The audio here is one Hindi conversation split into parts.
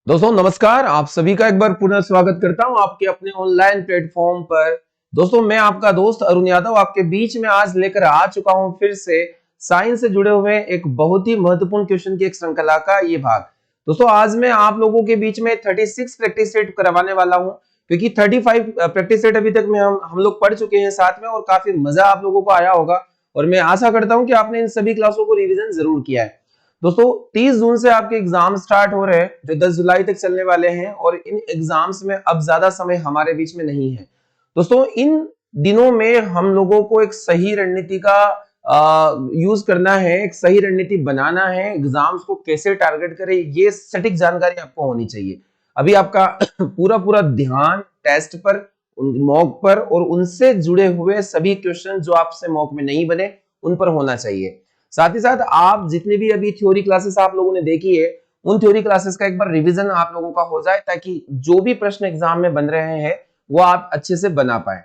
दोस्तों नमस्कार। आप सभी का एक बार पुनः स्वागत करता हूं आपके अपने ऑनलाइन प्लेटफॉर्म पर। दोस्तों मैं आपका दोस्त अरुण यादव आपके बीच में आज लेकर आ चुका हूं फिर से साइंस से जुड़े हुए एक बहुत ही महत्वपूर्ण क्वेश्चन की एक श्रृंखला का ये भाग। दोस्तों आज मैं आप लोगों के बीच में 36 प्रैक्टिस सेट करवाने वाला हूं, क्योंकि 35 प्रैक्टिस सेट अभी तक में हम लोग पढ़ चुके हैं साथ में, और काफी मजा आप लोगों को आया होगा। और मैं आशा करता हूं कि आपने इन सभी क्लासों को रिविजन जरूर किया है। दोस्तों 30 जून से आपके एग्जाम स्टार्ट हो रहे हैं जो 10 जुलाई तक चलने वाले हैं, और इन एग्जाम्स में अब ज्यादा समय हमारे बीच में नहीं है। दोस्तों इन दिनों में हम लोगों को एक सही रणनीति का यूज करना है, एक सही रणनीति बनाना है, एग्जाम्स को कैसे टारगेट करें ये सटीक जानकारी आपको होनी चाहिए। अभी आपका पूरा पूरा ध्यान टेस्ट पर, मॉक पर और उनसे जुड़े हुए सभी क्वेश्चन जो आपसे मॉक में नहीं बने उन पर होना चाहिए। साथ ही साथ आप जितने भी अभी थ्योरी क्लासेस आप लोगों ने देखी है उन थ्योरी क्लासेस का एक बार रिवीजन आप लोगों का हो जाए, ताकि जो भी प्रश्न एग्जाम में बन रहे हैं वो आप अच्छे से बना पाए।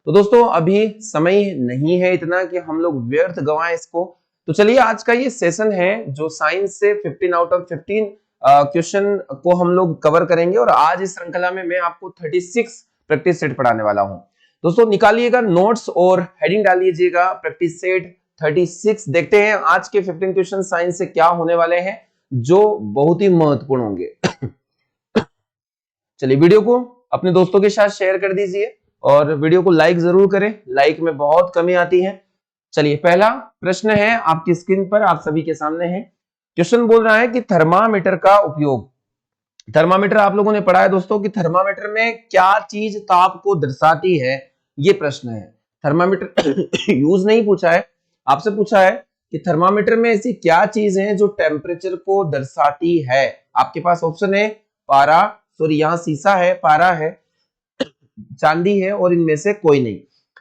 तो दोस्तों अभी समय नहीं है इतना कि हम लोग व्यर्थ गवाएं इसको। तो चलिए आज का ये सेशन है जो साइंस से 15 आउट ऑफ 15 क्वेश्चन को हम लोग कवर करेंगे, और आज इस श्रृंखला में मैं आपको 36 प्रैक्टिस सेट पढ़ाने वाला हूं। दोस्तों निकालिएगा नोट्स और हेडिंग डालिएगा प्रैक्टिस सेट 36। देखते हैं आज के 15 क्वेश्चन साइंस से क्या होने वाले हैं जो बहुत ही महत्वपूर्ण होंगे। चलिए वीडियो को अपने दोस्तों के साथ शेयर कर दीजिए और वीडियो को लाइक जरूर करें, लाइक में बहुत कमी आती है। चलिए पहला प्रश्न है आपकी स्क्रीन पर, आप सभी के सामने है। क्वेश्चन बोल रहा है कि थर्मामीटर का उपयोग। थर्मामीटर आप लोगों ने पढ़ा है दोस्तों कि थर्मामीटर में क्या चीज ताप को दर्शाती है, ये प्रश्न है। थर्मामीटर यूज नहीं पूछा है, आपसे पूछा है कि थर्मामीटर में ऐसी क्या चीज है जो टेम्परेचर को दर्शाती है। आपके पास ऑप्शन है पारा, सॉरी यहाँ सीसा है, पारा है, चांदी है, और इनमें से कोई नहीं।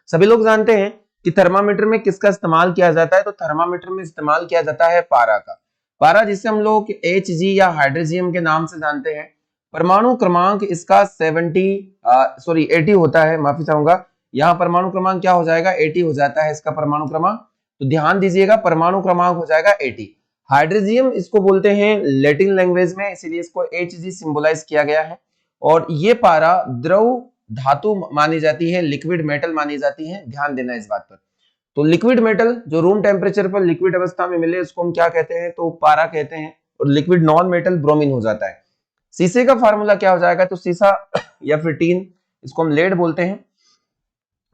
सभी लोग जानते हैं कि थर्मामीटर में किसका इस्तेमाल किया जाता है, तो थर्मामीटर में इस्तेमाल किया जाता है पारा का। पारा जिसे हम लोग Hg या हाइड्रोजियम के नाम से जानते हैं। परमाणु क्रमांक इसका 80 होता है, माफी चाहूंगा, यहाँ परमाणु क्रमांक क्या हो जाएगा 80 हो जाता है इसका परमाणु क्रमांक। तो ध्यान दीजिएगा परमाणु क्रमांक हो जाएगा 80। हाइड्रोजियम इसको बोलते हैं लैटिन लैंग्वेज में, इसीलिए इसको Hg सिंबलाइज किया गया है। और ये पारा द्रव धातु मानी जाती है, लिक्विड मेटल मानी जाती है, ध्यान देना इस बात पर। तो लिक्विड मेटल जो रूम टेम्परेचर पर लिक्विड अवस्था में मिले उसको हम क्या कहते हैं, तो पारा कहते हैं। और लिक्विड नॉन मेटल ब्रोमीन हो जाता है। सीसे का फार्मूला क्या हो जाएगा, तो सीसा या फिर टीन, इसको हम लेड बोलते हैं,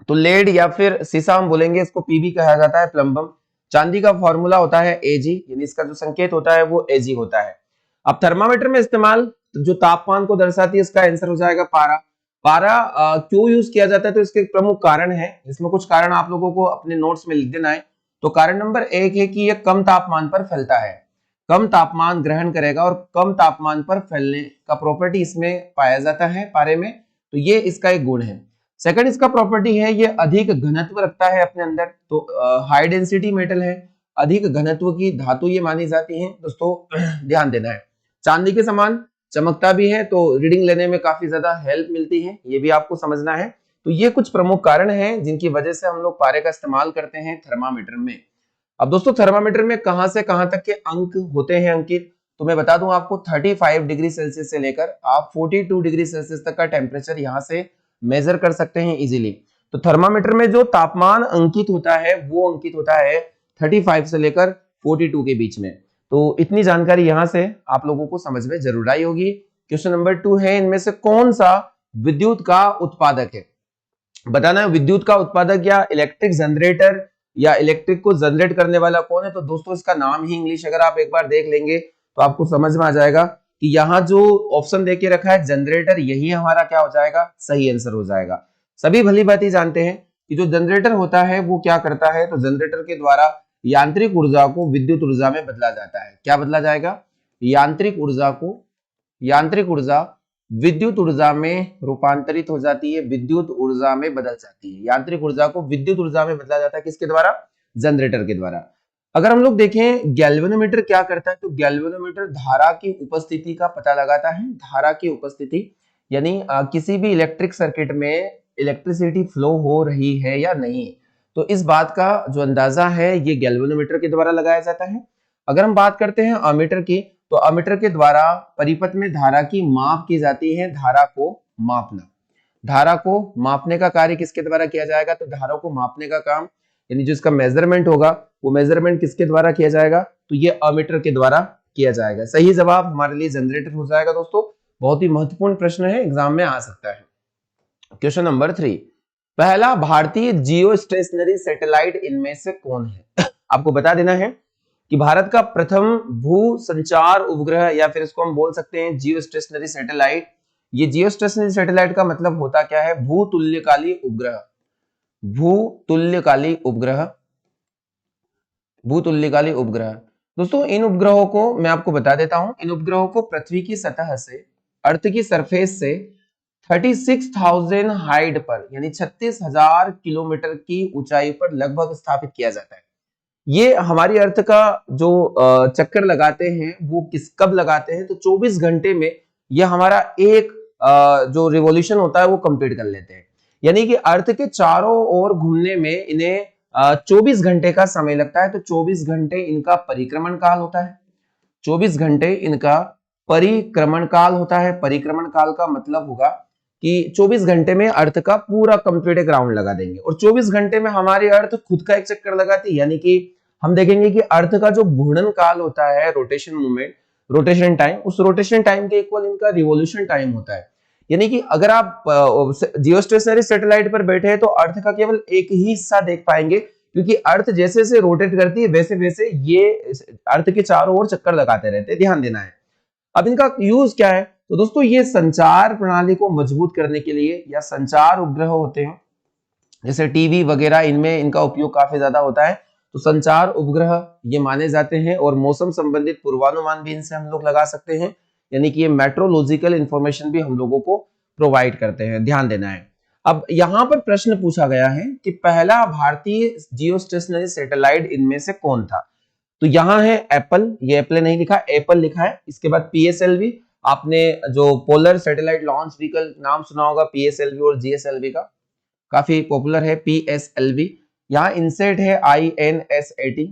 तो लेड या फिर सीसा हम बोलेंगे, इसको पीबी कहा जाता है, प्लम्बम। चांदी का फॉर्मूला होता है एजी, यानी इसका जो संकेत होता है वो एजी होता है। अब थर्मामीटर में इस्तेमाल जो तापमान को दर्शाती है इसका आंसर हो जाएगा पारा। पारा क्यों यूज किया जाता है, तो इसके प्रमुख कारण है, इसमें कुछ कारण आप लोगों को अपने नोट्स में लिख देना है। तो कारण नंबर 1 है कि यह कम तापमान पर फैलता है, कम तापमान ग्रहण करेगा और कम तापमान पर फैलने का प्रॉपर्टी इसमें पाया जाता है पारे में, तो ये इसका एक गुण है। सेकंड इसका प्रॉपर्टी है ये अधिक घनत्व रखता है अपने अंदर, तो हाई डेंसिटी मेटल है, अधिक घनत्व की धातु ये मानी जाती है दोस्तों, ध्यान देना है। चांदी के समान चमकता भी है, तो रीडिंग लेने में काफी ज्यादा हेल्प मिलती है, ये भी आपको समझना है। तो ये कुछ प्रमुख कारण हैं जिनकी वजह से हम लोग पारे का इस्तेमाल करते हैं थर्मामीटर में। अब दोस्तों थर्मामीटर में कहां से कहां तक के अंक होते हैं अंकित, तो मैं बता दूं आपको 35 डिग्री सेल्सियस से लेकर आप 42 डिग्री सेल्सियस तक का टेम्परेचर यहां से मेजर कर सकते हैं इजीली। तो थर्मामीटर में जो तापमान अंकित होता है वो अंकित होता है 35 से लेकर 42 के बीच में। तो इतनी जानकारी यहां से आप लोगों को समझ में जरूर आई होगी। क्वेश्चन नंबर 2 है, इनमें से कौन सा विद्युत का उत्पादक है, बताना है। विद्युत का उत्पादक या इलेक्ट्रिक जनरेटर या इलेक्ट्रिक को जनरेट करने वाला कौन है, तो दोस्तों इसका नाम ही इंग्लिश अगर आप एक बार देख लेंगे तो आपको समझ में आ जाएगा कि यहाँ जो ऑप्शन देके रखा है जनरेटर, यही हमारा क्या हो जाएगा, सही आंसर हो जाएगा। सभी भली भांति जानते हैं कि जो जनरेटर होता है वो क्या करता है, तो जनरेटर के द्वारा यांत्रिक ऊर्जा को विद्युत ऊर्जा में बदला जाता है। क्या बदला जाएगा, यांत्रिक ऊर्जा विद्युत ऊर्जा में रूपांतरित हो जाती है, विद्युत ऊर्जा में बदल जाती है। यांत्रिक ऊर्जा को विद्युत ऊर्जा में बदला जाता है, किसके द्वारा, जनरेटर के द्वारा। अगर हम लोग देखें गैल्वेनोमीटर क्या करता है, तो गैल्वेनोमीटर धारा की उपस्थिति का पता लगाता है। धारा की उपस्थिति यानी किसी भी इलेक्ट्रिक सर्किट में इलेक्ट्रिसिटी फ्लो हो रही है या नहीं, तो इस बात का जो अंदाजा है ये गैल्वेनोमीटर के द्वारा लगाया जाता है। अगर हम बात करते हैं अमीटर की, तो अमीटर के द्वारा परिपथ में धारा की माप की जाती है। धारा को मापना, धारा को मापने का कार्य किसके द्वारा किया जाएगा? तो धारा को मापने का काम यानी जो इसका मेजरमेंट होगा वो मेजरमेंट किसके द्वारा किया जाएगा? तो ये अमीटर के द्वारा किया जाएगा। सही जवाब हमारे लिए जनरेटर हो जाएगा दोस्तों। बहुत ही महत्वपूर्ण प्रश्न है, एग्जाम में आ सकता है। क्वेश्चन नंबर 3, पहला भारतीय जियो स्टेशनरी सैटेलाइट इनमें से कौन है? आपको बता देना है कि भारत का प्रथम भू संचार उपग्रह या फिर इसको हम बोल सकते हैं जियो स्टेशनरी सैटेलाइट। ये जियो स्टेशनरी सैटेलाइट का मतलब होता क्या है? भूतुल्यकाली उपग्रह, भूतुल्यकाली उपग्रह, भूतुल्यकाली उपग्रह। दोस्तों इन उपग्रहों को मैं आपको बता देता हूं, इन उपग्रहों को पृथ्वी की सतह से, अर्थ की सरफेस से 36,000 हाइट पर यानी 36,000 किलोमीटर की ऊंचाई पर लगभग स्थापित किया जाता है। ये हमारी अर्थ का जो चक्कर लगाते हैं वो कब लगाते हैं? तो 24 घंटे में ये हमारा एक जो रिवॉल्यूशन होता है वो कंप्लीट कर लेते हैं। यानी कि अर्थ के चारों ओर घूमने में इन्हें 24 घंटे का समय लगता है। तो 24 घंटे इनका परिक्रमण काल होता है, 24 घंटे इनका परिक्रमण काल होता है। परिक्रमण काल का मतलब होगा कि 24 घंटे में अर्थ का पूरा कंप्लीट एक राउंड लगा देंगे और 24 घंटे में हमारी अर्थ खुद का एक चक्कर लगाती है। यानी कि हम देखेंगे कि अर्थ का जो घूर्णन काल होता है, रोटेशन मूवमेंट, रोटेशन टाइम, उस रोटेशन टाइम के इक्वल इनका रिवॉल्यूशन टाइम होता है। यानी कि अगर आप जियोस्टेशनरी सैटेलाइट पर बैठे हैं तो अर्थ का केवल एक ही हिस्सा देख पाएंगे, क्योंकि अर्थ जैसे जैसे रोटेट करती है वैसे वैसे ये अर्थ के चारों ओर चक्कर लगाते रहते हैं। ध्यान देना है। अब इनका यूज क्या है? तो दोस्तों ये संचार प्रणाली को मजबूत करने के लिए या संचार उपग्रह होते हैं, जैसे टीवी वगैरह, इनमें इनका उपयोग काफी ज्यादा होता है। तो संचार उपग्रह ये माने जाते हैं और मौसम संबंधित पूर्वानुमान भी इनसे हम लोग लगा सकते हैं। यानी कि ये मेट्रोलॉजिकल इंफॉर्मेशन भी हम लोगों को प्रोवाइड करते हैं। ध्यान देना है। अब यहां पर प्रश्न पूछा गया है कि पहला भारतीय जियोस्टेशनरी सैटेलाइट इनमें से कौन था? तो यहां है एप्पल, ये एप्पल नहीं लिखा, एप्पल लिखा है। इसके बाद पीएसएलवी, आपने जो पोलर सैटेलाइट लॉन्च व्हीकल नाम सुना होगा, पीएसएलवी और जीएसएलवी का, काफी पॉपुलर है पीएसएलवी। यहाँ इनसेट है INSAT,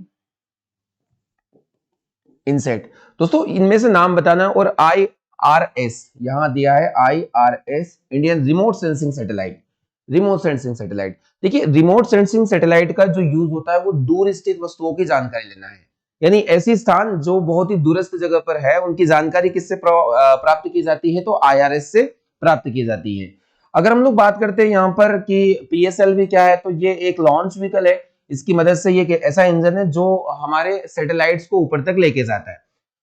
इनसेट। दोस्तों इनमें से नाम बताना। और IRS यहां दिया है, IRS Indian remote sensing satellite, remote sensing satellite. देखिए रिमोट सेंसिंग सैटेलाइट का जो यूज होता है वो दूर स्थित वस्तुओं की जानकारी लेना है। यानी ऐसी स्थान जो बहुत ही दूरस्थ जगह पर है उनकी जानकारी किससे प्राप्त की जाती है? तो IRS से प्राप्त की जाती है। अगर हम लोग बात करते हैं यहाँ पर कि PSLV क्या है, तो ये एक लॉन्च व्हीकल है। इसकी मदद से ये ऐसा इंजन है जो हमारे सैटेलाइट्स को ऊपर तक लेके जाता है।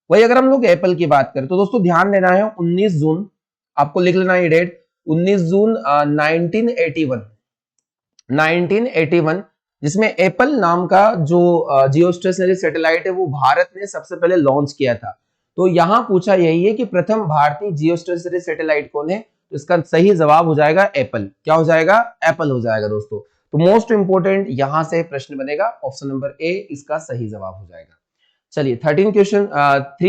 वही अगर हम लोग एप्पल की बात करें तो दोस्तों ध्यान देना है, 19 जून, आपको लिख लेना ये डेट, 19 जून 1981, जिसमें एप्पल नाम का जो जियोस्टेशनरी सैटेलाइट है वो भारत ने सबसे पहले लॉन्च किया था। तो यहां पूछा यही है कि प्रथम भारतीय जियोस्टेशनरी सैटेलाइट कौन है? तो इसका सही जवाब हो जाएगा एप्पल। क्या हो जाएगा? एप्पल हो जाएगा दोस्तों। तो मोस्ट इंपोर्टेंट यहां से प्रश्न बनेगा, ऑप्शन नंबर ए इसका सही जवाब हो जाएगा। चलिए 3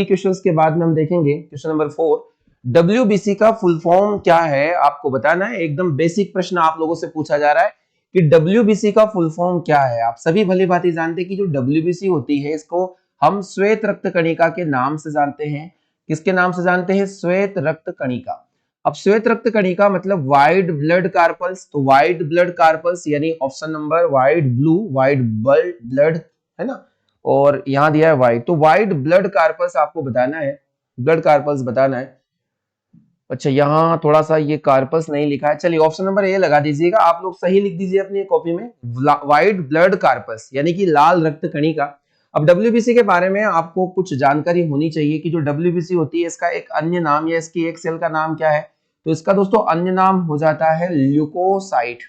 क्वेश्चंस के बाद में हम देखेंगे क्वेश्चन नंबर 4। WBC का फुल फॉर्म क्या है आपको बताना है। एकदम बेसिक प्रश्न आप लोगों से पूछा जा रहा है कि WBC का फुल फॉर्म क्या है। आप सभी भली भांति जानते हैं कि जो WBC होती है इसको हम श्वेत रक्त कणिका के नाम से जानते हैं। किसके नाम से जानते हैं? श्वेत रक्त कणिका। अब श्वेत रक्त कणिका मतलब व्हाइट ब्लड कार्पल्स। तो व्हाइट ब्लड कार्पल्स यानी option number white blue, white blood है ना, और यहां दिया है व्हाइट। तो व्हाइट ब्लड कार्पल्स आपको बताना है, ब्लड कार्पल्स बताना है। अच्छा यहाँ थोड़ा सा ये कार्पस नहीं लिखा है, चलिए ऑप्शन नंबर ए लगा दीजिएगा। आप लोग सही लिख दीजिए अपनी कॉपी में, व्हाइट ब्लड कार्पस यानी कि लाल रक्त कणिका। अब WBC के बारे में आपको कुछ जानकारी होनी चाहिए कि जो WBC होती है इसका एक अन्य नाम या इसकी एक सेल का नाम क्या है? तो इसका दोस्तों अन्य नाम हो जाता है ल्यूकोसाइट।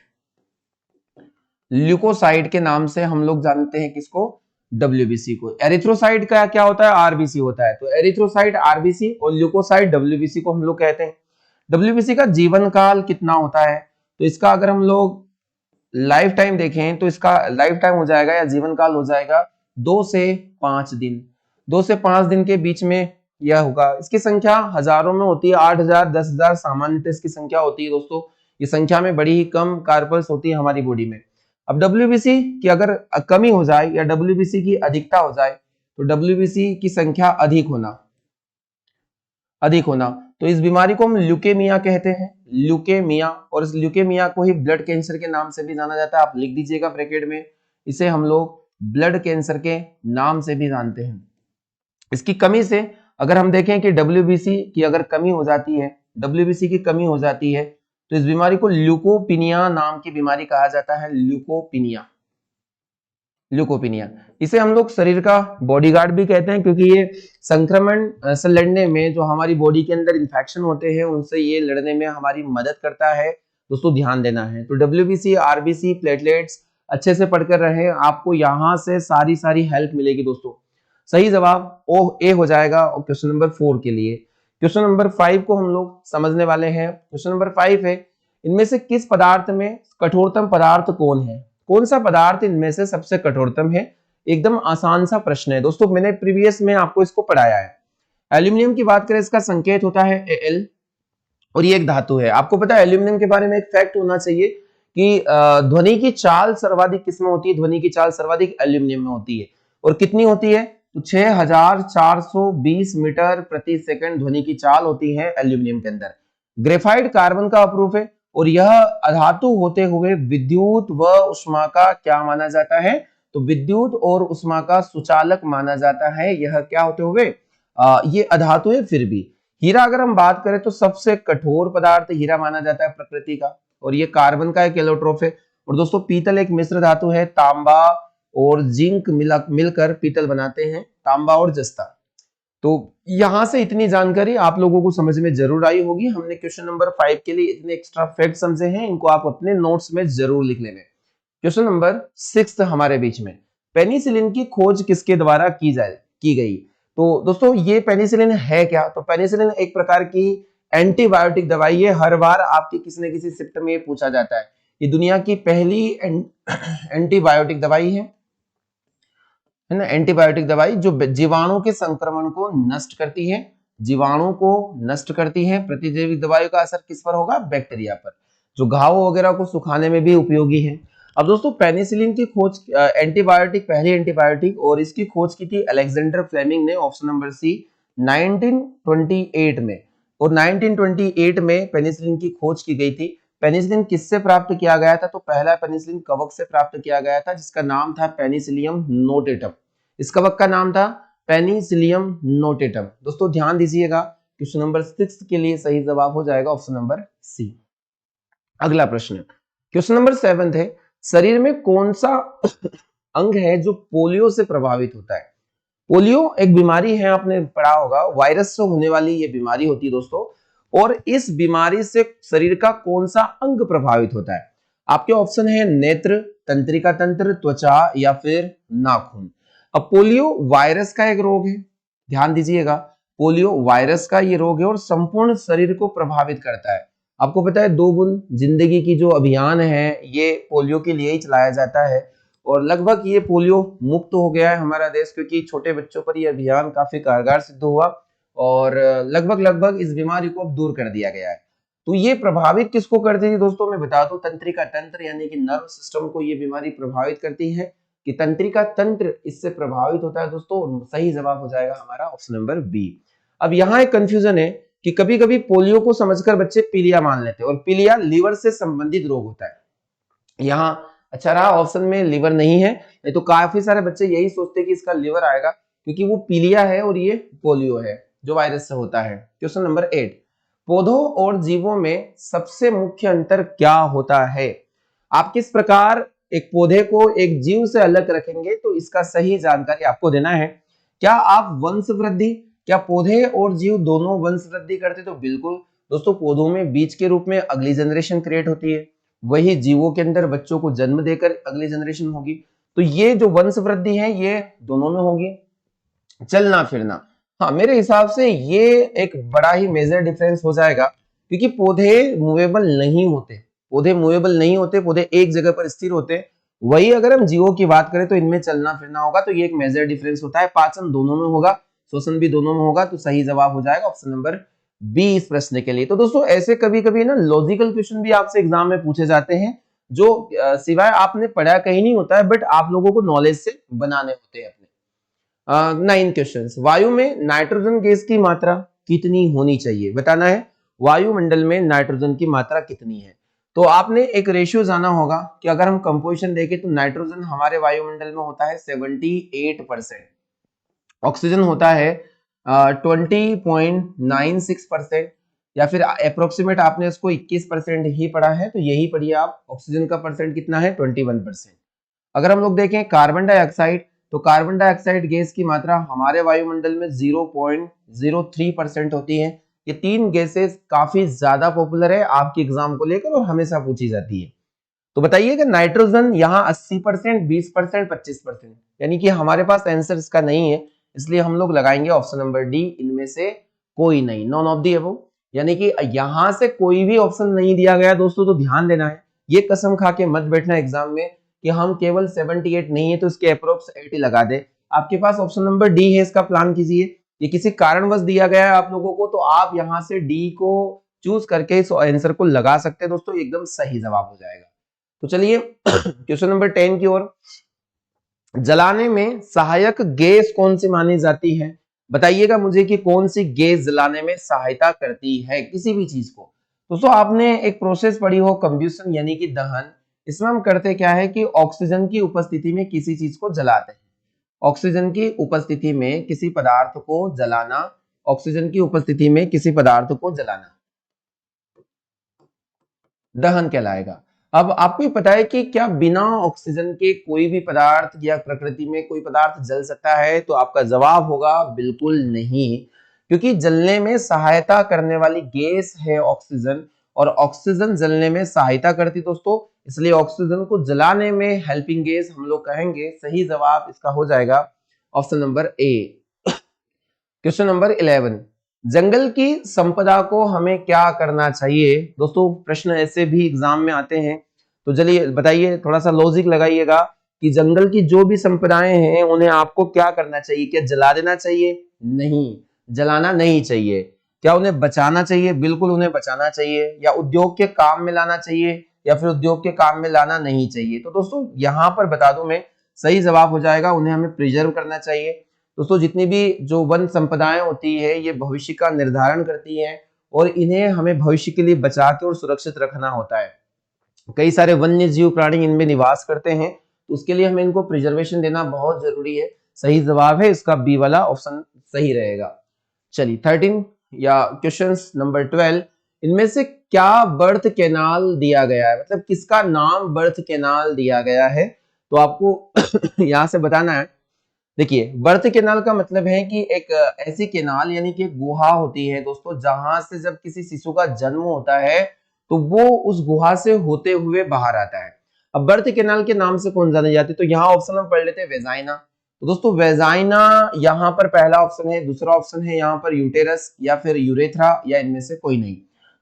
ल्यूकोसाइट के नाम से हम लोग जानते हैं किसको? WBC को। एरिथ्रोसाइट का क्या होता है? RBC होता है। तो एरिथ्रोसाइट RBC और ल्यूकोसाइट WBC को हम लोग कहते हैं। WBC का जीवन काल कितना होता है? तो इसका अगर हम लोग लाइफ टाइम देखें तो इसका लाइफ टाइम हो जाएगा या जीवन काल हो जाएगा 2 से 5 दिन। 2 से 5 दिन के बीच में यह होगा। इसकी संख्या हजारों में होती है, 8,000 10,000 सामान्यतः इसकी संख्या होती है दोस्तों। ये संख्या में बड़ी ही कम कार्पल्स होती है हमारी बॉडी में। अब WBC की अगर कमी हो जाए या WBC की अधिकता हो जाए, तो WBC की संख्या अधिक होना, अधिक होना, तो इस बीमारी को हम ल्यूकेमिया कहते हैं, ल्यूकेमिया। और इस ल्यूकेमिया को ही ब्लड कैंसर के नाम से भी जाना जाता है, आप लिख दीजिएगा ब्रैकेट में, इसे हम लोग ब्लड कैंसर के नाम से भी जानते हैं। इसकी कमी से अगर हम देखें कि WBC की अगर कमी हो जाती है, WBC की कमी हो जाती है, तो इस बीमारी को ल्यूकोपिनिया नाम की बीमारी कहा जाता है, ल्यूकोपिनिया, ल्यूकोपिनिया। इसे हम लोग शरीर का बॉडीगार्ड भी कहते हैं, क्योंकि ये संक्रमण से लड़ने में, जो हमारी बॉडी के अंदर इन्फेक्शन होते हैं उनसे ये लड़ने में हमारी मदद करता है। दोस्तों ध्यान देना है। तो WBC, RBC, प्लेटलेट्स अच्छे से पढ़कर रहे, आपको यहाँ से सारी हेल्प मिलेगी दोस्तों। सही जवाब ए हो जाएगा क्वेश्चन नंबर 4 के लिए। क्वेश्चन नंबर 5 को हम लोग समझने वाले हैं। क्वेश्चन नंबर 5 है, इनमें से किस पदार्थ में कठोरतम पदार्थ कौन है? कौन सा पदार्थ इनमें से सबसे कठोरतम है? एकदम आसान सा प्रश्न है दोस्तों, मैंने प्रीवियस में आपको इसको पढ़ाया है। एल्यूमिनियम की बात करें, इसका संकेत होता है Al, और ये एक धातु है। आपको पता है एल्यूमिनियम के बारे में एक फैक्ट होना चाहिए कि ध्वनि की चाल सर्वाधिक किसमें होती है? ध्वनि की चाल सर्वाधिक एल्यूमिनियम में होती है। और कितनी होती है? तो 6420 मीटर प्रति सेकंड ध्वनि की चाल होती है एल्यूमिनियम के अंदर। ग्रेफाइट कार्बन का अप्रूफ है, और यह अधातु होते हुए विद्युत व उष्मा का क्या माना जाता है? तो विद्युत और उष्मा का सुचालक माना जाता है। यह क्या होते हुए? ये अधातु है। फिर भी हीरा अगर हम बात करें तो सबसे कठोर पदार्थ हीरा माना जाता है प्रकृति का, और ये कार्बन का एक एलोट्रोप है। और दोस्तों पीतल एक मिश्र धातु है, तांबा और जिंक मिलकर पीतल बनाते हैं, तांबा और जस्ता। तो यहां से इतनी जानकारी आप लोगों को समझ में जरूर आई होगी। हमने क्वेश्चन नंबर 5 के लिए इतने एक्स्ट्रा फैक्ट समझे हैं, इनको आप अपने नोट्स में जरूर लिख लेंगे। क्वेश्चन नंबर 6 हमारे बीच में, पेनिसिलिन की खोज किसके द्वारा की गई? तो दोस्तों ये पेनिसिलिन है क्या? तो पेनिसिलिन एक प्रकार की एंटीबायोटिक दवाई है। हर बार आपके किसी न किसी शिफ्ट में ये पूछा जाता है। ये दुनिया की पहली एंटीबायोटिक दवाई है ना, एंटीबायोटिक दवाई जो जीवाणु के संक्रमण को नष्ट करती है, जीवाणु को नष्ट करती है। प्रतिजैविक दवाइयों का असर किस पर होगा? बैक्टीरिया पर, जो घाव वगैरह को सुखाने में भी उपयोगी है। अब दोस्तों पेनिसिलिन की खोज, एंटीबायोटिक, पहली एंटीबायोटिक, और इसकी खोज की थी अलेक्जेंडर फ्लेमिंग ने, ऑप्शन नंबर सी, 1928 में। और 1928 में पेनिसिलिन की खोज की गई थी। पेनिसिलिन किससे प्राप्त किया गया था? तो पहला पेनिसिलिन कवक से प्राप्त किया गया था, जिसका नाम था पेनिसिलियम नोटेटम। इस कवक का नाम था पेनिसिलियम नोटेटम। दोस्तों ध्यान दीजिएगा, क्वेश्चन नंबर 6 के लिए सही जवाब हो जाएगा ऑप्शन नंबर सी। अगला प्रश्न, क्वेश्चन नंबर 7 है, शरीर में कौन सा अंग है जो पोलियो से प्रभावित होता है? पोलियो एक बीमारी है, आपने पढ़ा होगा, वायरस से होने वाली ये बीमारी होती है दोस्तों। और इस बीमारी से शरीर का कौन सा अंग प्रभावित होता है? आपके ऑप्शन है नेत्र, तंत्रिका तंत्र, त्वचा या फिर नाखून। अब पोलियो वायरस का एक रोग है, ध्यान दीजिएगा, पोलियो वायरस का ये रोग है और संपूर्ण शरीर को प्रभावित करता है। आपको पता है 2 बूंद जिंदगी की जो अभियान है ये पोलियो के लिए ही चलाया जाता है, और लगभग ये पोलियो मुक्त हो गया है हमारा देश, क्योंकि छोटे बच्चों पर ये अभियान काफी कारगर सिद्ध हुआ और लगभग इस बीमारी को अब दूर कर दिया गया है। तो ये प्रभावित किसको करती थी दोस्तों? मैं बता दूं, तंत्रिका तंत्र यानी कि नर्व सिस्टम को ये बीमारी प्रभावित करती है, कि तंत्रिका तंत्र इससे प्रभावित होता है दोस्तों। सही जवाब हो जाएगा हमारा ऑप्शन नंबर बी। अब यहाँ एक कंफ्यूजन है कि कभी कभी पोलियो को समझकर बच्चे पीलिया मान लेते हैं, और पीलिया लीवर से संबंधित रोग होता है। यहाँ अच्छा रहा ऑप्शन में लीवर नहीं है, नहीं तो काफी सारे बच्चे यही सोचते हैं कि इसका लीवर आएगा, क्योंकि वो पीलिया है और ये पोलियो है जो वायरस से होता है। क्वेश्चन नंबर 8, पौधों और जीवों में सबसे मुख्य अंतर क्या होता है? आप किस प्रकार एक पौधे को एक जीव से अलग रखेंगे, तो इसका सही जानकारी आपको देना है। क्या आप वंश वृद्धि, क्या पौधे और जीव दोनों वंश वृद्धि करते? तो बिल्कुल दोस्तों, पौधों में बीज के रूप में अगली जनरेशन क्रिएट होती है, वही जीवों के अंदर बच्चों को जन्म देकर अगली जनरेशन होगी। तो ये जो वंश वृद्धि है ये दोनों में होगी। चलना फिरना, हाँ मेरे हिसाब से ये एक बड़ा ही मेजर डिफरेंस हो जाएगा, क्योंकि पौधे मूवेबल नहीं होते, पौधे एक जगह पर स्थिर होते। वही अगर हम जीवों की बात करें तो इनमें चलना फिरना होगा, तो ये एक मेजर डिफरेंस होता है। पाचन दोनों में होगा, श्वसन भी दोनों में होगा, तो सही जवाब हो जाएगा ऑप्शन नंबर बी इस प्रश्न के लिए। तो दोस्तों ऐसे कभी कभी ना लॉजिकल क्वेश्चन भी आपसे एग्जाम में पूछे जाते हैं, जो सिवाय आपने पढ़ा कहीं नहीं होता है, बट आप लोगों को नॉलेज से बनाने होते हैं अपने। 9 क्वेश्चन, वायु में नाइट्रोजन गैस की मात्रा कितनी होनी चाहिए, बताना है वायुमंडल में नाइट्रोजन की मात्रा कितनी है। तो आपने एक रेशियो जाना होगा कि अगर हम कंपोजिशन देखें तो नाइट्रोजन हमारे वायुमंडल में होता है 78%, ऑक्सीजन होता है 20.96%, या फिर अप्रोक्सीमेट आपने इसको 21% ही पढ़ा है तो यही पढ़िए आप, ऑक्सीजन का परसेंट कितना है 21%। अगर हम लोग देखें कार्बन डाइऑक्साइड, तो कार्बन डाइऑक्साइड गैस की मात्रा हमारे वायुमंडल में 0.03% होती है। ये तीन गैसेस काफी ज्यादा पॉपुलर है आपके एग्जाम को लेकर और हमेशा पूछी जाती है। तो बताइएगा नाइट्रोजन यहाँ 80%, 20%, 25%, यानी कि हमारे पास आंसर इसका नहीं है, इसलिए हम लोग लगाएंगे ऑप्शन नंबर डी, इनमें से कोई नहीं, नॉन ऑफ दी अबव। यानी कि यहां से कोई भी ऑप्शन नहीं दिया गया दोस्तों, तो ध्यान देना है, ये कसम खा के मत बैठना एग्जाम में कि हम केवल 78 नहीं है तो इसके अप्रोक्स 80 लगा दे। आपके पास ऑप्शन नंबर डी है, इसका प्लान कीजिए। ये किसी कारणवश दिया गया है आप लोगों को, तो आप यहां से डी को चूज करके इस आंसर को लगा सकते हैं दोस्तों, एकदम सही जवाब हो जाएगा। तो चलिए क्वेश्चन नंबर 10 की ओर। जलाने में सहायक गैस कौन सी मानी जाती है, बताइएगा मुझे कि कौन सी गैस जलाने में सहायता करती है किसी भी चीज को। दोस्तों आपने एक प्रोसेस पढ़ी हो कंब्यूशन यानी कि दहन, इसमें हम करते क्या है कि ऑक्सीजन की उपस्थिति में किसी चीज को जलाते हैं। ऑक्सीजन की उपस्थिति में किसी पदार्थ को जलाना, ऑक्सीजन की उपस्थिति में किसी पदार्थ को जलाना दहन कहलाएगा। अब आपको पता है कि क्या बिना ऑक्सीजन के कोई भी पदार्थ या प्रकृति में कोई पदार्थ जल सकता है, तो आपका जवाब होगा बिल्कुल नहीं, क्योंकि जलने में सहायता करने वाली गैस है ऑक्सीजन, और ऑक्सीजन जलने में सहायता करती दोस्तों, इसलिए ऑक्सीजन को जलाने में हेल्पिंग गैस हम लोग कहेंगे। सही जवाब इसका हो जाएगा option number A. Question number 11, जंगल की संपदा को हमें क्या करना चाहिए। दोस्तों प्रश्न ऐसे भी एग्जाम में आते हैं, तो चलिए बताइए, थोड़ा सा लॉजिक लगाइएगा कि जंगल की जो भी संपदाएं हैं उन्हें आपको क्या करना चाहिए। क्या जला देना चाहिए? नहीं, जलाना नहीं चाहिए। क्या उन्हें बचाना चाहिए? बिल्कुल उन्हें बचाना चाहिए। या उद्योग के काम में लाना चाहिए, या फिर उद्योग के काम में लाना नहीं चाहिए। तो दोस्तों यहां पर बता दूं मैं, सही जवाब हो जाएगा उन्हें हमें प्रिजर्व करना चाहिए। दोस्तों जितनी भी जो वन संपदाएं होती है ये भविष्य का निर्धारण करती हैं, और इन्हें हमें भविष्य के लिए बचा के और सुरक्षित रखना होता है। कई सारे वन्य जीव प्राणी इनमें निवास करते हैं, तो उसके लिए हमें इनको प्रिजर्वेशन देना बहुत जरूरी है। सही जवाब है इसका बी वाला ऑप्शन सही रहेगा। चलिए 13 या क्वेश्चन नंबर 12, इनमें से क्या बर्थ कैनाल दिया गया है, मतलब किसका नाम बर्थ कैनाल दिया गया है, तो आपको यहां से बताना है। देखिए बर्थ कैनाल का मतलब है कि एक ऐसी कैनाल यानी कि एक गुहा होती है दोस्तों, जहां से जब किसी शिशु का जन्म होता है तो वो उस गुहा से होते हुए बाहर आता है। अब बर्थ कैनाल के नाम से कौन जाने जाते, तो यहाँ ऑप्शन हम पढ़ लेते हैं वेजाइना। तो दोस्तों वेजाइना यहाँ पर पहला ऑप्शन है, दूसरा ऑप्शन है यहाँ पर यूटेरस या फिर यूरेथ्रा, या इनमें से कोई नहीं।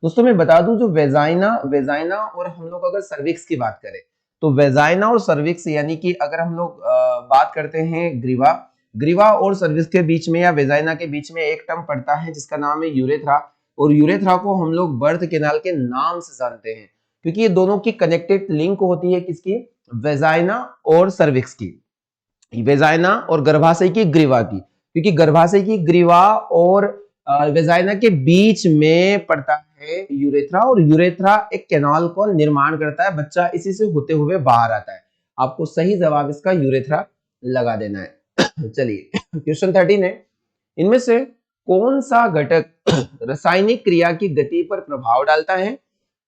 दोस्तों मैं बता दूं, जो वेजाइना और हम लोग अगर सर्विक्स की बात करें, तो वेजाइना और सर्विक्स यानी कि अगर हम लोग बात करते हैं ग्रीवा और सर्विक्स के बीच में या वेजाइना के बीच में एक टर्म पड़ता है जिसका नाम है यूरेथ्रा, और यूरेथ्रा को हम लोग बर्थ कैनाल के नाम से जानते हैं, क्योंकि ये दोनों की कनेक्टेड लिंक होती है किसकी, वेजाइना और सर्विक्स की, वेजाइना और गर्भाशय की ग्रीवा की, क्योंकि गर्भाशय की ग्रीवा और वेजाइना के बीच में पड़ता है यूरेथ्रा, और यूरेथ्रा एक कैनाल को निर्माण करता है, बच्चा इसी से होते हुए बाहर आता है। आपको सही जवाब इसका यूरेथ्रा लगा देना है। चलिए क्वेश्चन 13 है, इनमें से कौन सा घटक रासायनिक क्रिया की गति पर प्रभाव डालता है।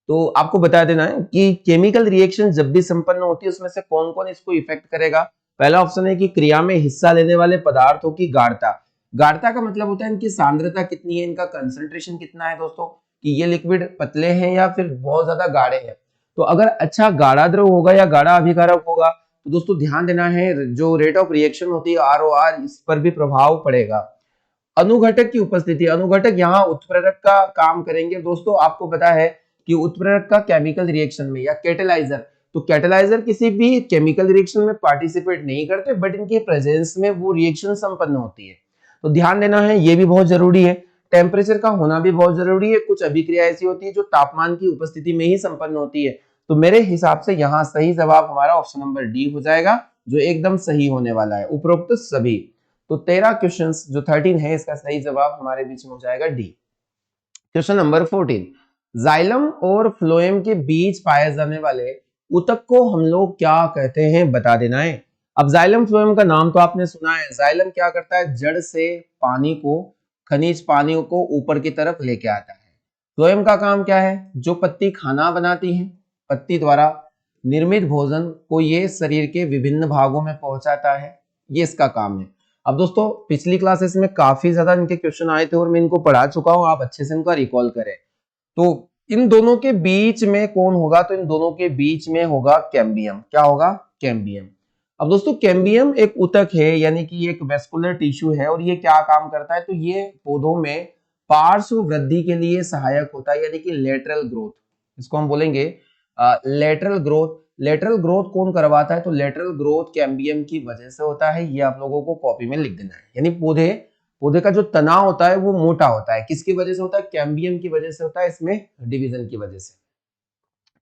तो आपको बता देना है कि केमिकल रिएक्शन जब भी संपन्न होती है उसमें से कौन कौन इसको इफेक्ट करेगा। पहला ऑप्शन है कि क्रिया में हिस्सा लेने वाले पदार्थों की गाढ़ता। गाढ़ता का मतलब होता है इनकी सांद्रता कितनी है, इनका कंसंट्रेशन कितना है दोस्तों, कि ये लिक्विड पतले हैं या फिर बहुत ज्यादा गाढ़े हैं। तो अगर अच्छा गाढ़ा द्रव होगा या गाढ़ा अभिकारक होगा, तो दोस्तों ध्यान देना है जो रेट ऑफ रिएक्शन होती है ROR, इस पर भी प्रभाव पड़ेगा। अनुघटक की उपस्थिति, अनुघटक यहाँ उत्प्रेरक का काम करेंगे दोस्तों। आपको पता है कि उत्प्रेरक का केमिकल रिएक्शन में या कैटेलाइजर, तो कैटेलाइजर किसी भी केमिकल रिएक्शन में पार्टिसिपेट नहीं करते, बट इनके प्रेजेंस में वो रिएक्शन संपन्न होती है। तो ध्यान देना है, ये भी बहुत जरूरी है। टेम्परेचर का होना भी बहुत जरूरी है। कुछ अभिक्रिया ऐसी होती है जो तापमान की उपस्थिति में ही संपन्न होती है। तो मेरे हिसाब से यहाँ सही जवाब हमारा ऑप्शन नंबर डी हो जाएगा, जो एकदम सही होने वाला है, उपरोक्त सभी। तो 13 क्वेश्चंस जो 13 है इसका सही जवाब हमारे बीच में हो जाएगा डी। क्वेश्चन नंबर 14, जाइलम और फ्लोएम के बीच पाए जाने वाले ऊतक को हम लोग क्या कहते हैं, बता देना है। अब जाइलम फ्लोएम का नाम तो आपने सुना है। जाइलम क्या करता है, जड़ से पानी को, खनिज पानी को ऊपर की तरफ लेके आता है। फ्लोएम का काम क्या है, जो पत्ती खाना बनाती है, पत्ती द्वारा निर्मित भोजन को ये शरीर के विभिन्न भागों में पहुंचाता है, ये इसका काम है। अब दोस्तों पिछली क्लासेस में काफी ज्यादा इनके क्वेश्चन आए थे और मैं इनको पढ़ा चुका हूं, आप अच्छे से इनका रिकॉल करें। तो इन दोनों के बीच में कौन होगा, तो इन दोनों के बीच में होगा कैम्बियम। क्या होगा, कैम्बियम। अब दोस्तों कैम्बियम एक ऊतक है, यानी कि एक वेस्कुलर टिश्यू है, और ये क्या काम करता है, तो ये पौधों में पार्श्व वृद्धि के लिए सहायक होता है, यानी कि लेटरल ग्रोथ, इसको हम बोलेंगे लेटरल ग्रोथ। लेटरल ग्रोथ कौन करवाता है, तो लेटरल ग्रोथ कैम्बियम की वजह से होता है। ये आप लोगों को कॉपी में लिख देना है। यानी पौधे का जो तना होता है वो मोटा होता है, किसकी वजह से होता है, कैम्बियम की वजह से होता है, इसमें डिवीजन की वजह से।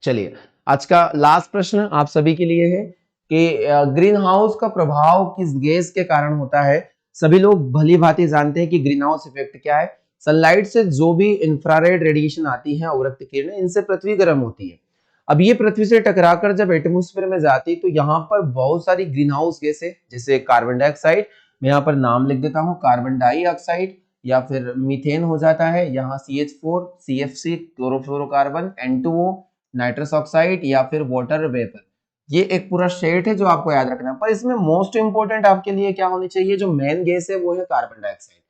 चलिए आज का लास्ट प्रश्न आप सभी के लिए है कि ग्रीन हाउस का प्रभाव किस गैस के कारण होता है। सभी लोग भली भांति जानते हैं कि ग्रीन हाउस इफेक्ट क्या है। सनलाइट से जो भी इंफ्रारेड रेडिएशन आती है, अवरक्त किरणें, इनसे पृथ्वी गर्म होती है। अब ये पृथ्वी से टकराकर जब एटमॉस्फेयर में जाती है तो यहाँ पर बहुत सारी ग्रीन हाउस गैसें, जैसे कार्बन डाइऑक्साइड, मैं यहाँ पर नाम लिख देता हूँ, कार्बन डाइऑक्साइड, या फिर मीथेन हो जाता है, यहाँ CH4, CFC, chlorofluorocarbon, N2O, nitrous oxide, या फिर वाटर वेपर। ये एक पूरा सेट है जो आपको याद रखना है। पर इसमें मोस्ट इंपोर्टेंट आपके लिए क्या होनी चाहिए, जो मेन गैस है वो है कार्बन डाइऑक्साइड।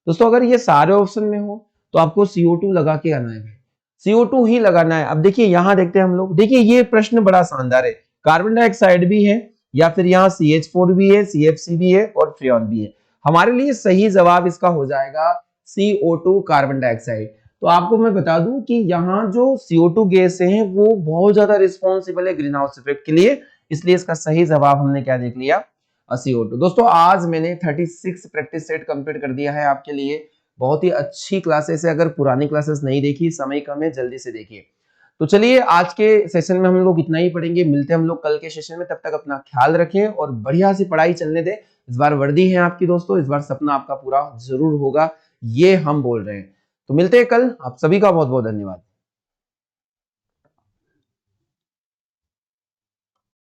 दोस्तों अगर ये सारे ऑप्शन में हो तो आपको CO2 लगा के आना है, CO2 ही लगाना है। अब देखिए यहां देखते हैं हम लोग, देखिए ये प्रश्न बड़ा शानदार है। कार्बन डाइऑक्साइड भी है, या फिर यहाँ CH4 भी है, CFC भी है, और फ्रियोन भी है। हमारे लिए सही जवाब इसका हो जाएगा CO2, कार्बन डाइऑक्साइड। तो आपको मैं बता दूं कि यहाँ जो CO2 गैस है वो बहुत ज्यादा रिस्पॉन्सिबल है ग्रीन हाउस इफेक्ट के लिए, इसलिए इसका सही जवाब हमने क्या देख लिया, CO2। दोस्तों आज मैंने 36 प्रैक्टिस सेट कंप्लीट कर दिया है आपके लिए। बहुत ही अच्छी क्लासेस है, अगर पुरानी क्लासेस नहीं देखी, समय कम है, जल्दी से देखिए। तो चलिए आज के सेशन में हम लोग इतना ही पढ़ेंगे, मिलते हैं हम लोग कल के सेशन में। तब तक अपना ख्याल रखें और बढ़िया सी पढ़ाई चलने दें। इस बार वर्दी है आपकी दोस्तों, इस बार सपना आपका पूरा जरूर होगा, ये हम बोल रहे हैं। तो मिलते हैं कल, आप सभी का बहुत बहुत धन्यवाद।